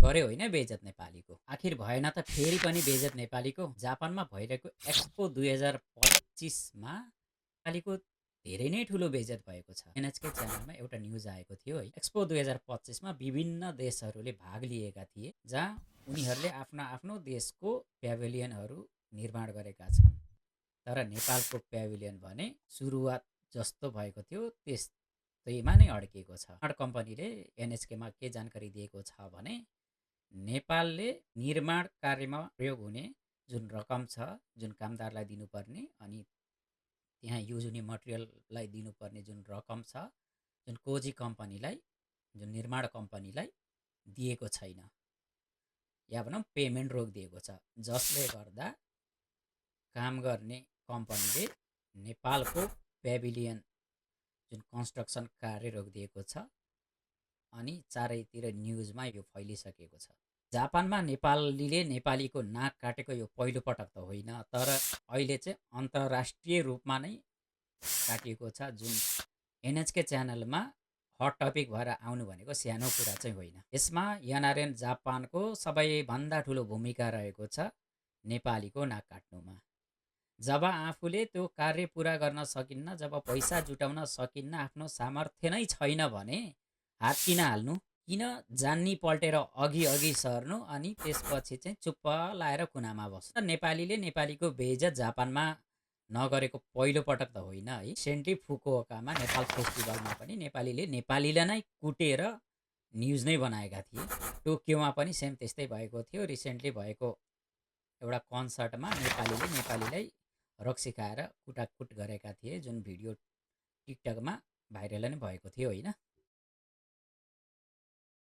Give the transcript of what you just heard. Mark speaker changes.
Speaker 1: गर्यो होइन बेइज्जत नेपालीको। आखिर भएन त फेरि पनि बेइज्जत नेपालीको। जापानमा भइरहेको एक्सपो 2025मा नेपालीको धेरै नै ठुलो बेइज्जत भएको छ। एनएचके च्यानलमा एउटा न्युज आएको थियो है। एक्सपो 2025मा विभिन्न देशहरूले भाग लिएका थिए, जहाँ उनीहरूले आफ्ना आफ्नो देशको प्याभिलियनहरू निर्माण गरेका छन्। तर नेपालको प्याभिलियन भने सुरुवात जस्तो भएको थियो त्यस्तैमा नै अड्किएको छ। कम्पनीले एनएचकेमा के जानकारी दिएको छ भने नेपालले निर्माण कार्यमा प्रयोग हुने जुन रकम छ, जुन कामदारलाई दिनुपर्ने अनि त्यहाँ युज हुने मटेरियललाई दिनुपर्ने जुन रकम छ, जुन कोजी कम्पनीलाई, जुन निर्माण कम्पनीलाई दिएको छैन, या भनौँ पेमेन्ट रोकिदिएको छ, जसले गर्दा काम गर्ने कम्पनीले नेपालको प्याभिलियन जुन कन्स्ट्रक्सन कार्य रोकिदिएको छ अनि चारैतिर न्युजमा यो फैलिसकेको छ। जापानमा नेपालीले नेपालीको नाक काटेको यो पहिलो पटक त होइन, तर अहिले चाहिँ अन्तर्राष्ट्रिय रूपमा नै काटिएको छ। जुन एनएचके च्यानलमा हट टपिक भएर आउनु भनेको सानो कुरा चाहिँ होइन। यसमा एनआरएन जापानको सबैभन्दा ठुलो भूमिका रहेको छ नेपालीको नाक काट्नुमा। जब आफूले त्यो कार्य पुरा गर्न सकिन्न, जब पैसा जुटाउन सकिन्न, आफ्नो सामर्थ्य नै छैन भने हात किन हाल्नु, किन जान्नी पल्टेर अघि सर्नु अनि त्यसपछि चाहिँ चुप्प लाएर कुनामा बस्नु। नेपालीले नेपालीको बेइज्जत जापानमा नगरेको पहिलो पटक त होइन है। रिसेन्टली फुकुओकामा नेपाल फेस्टिभलमा पनि नेपालीले नेपालीलाई नै कुटेर न्युज नै बनाएका थिए। टोकियोमा पनि सेम त्यस्तै भएको थियो। रिसेन्टली भएको एउटा कन्सर्टमा नेपालीले नेपालीलाई रक्सी खाएर कुटाकुट गरेका थिए, जुन भिडियो टिकटकमा भाइरल नै भएको थियो होइन।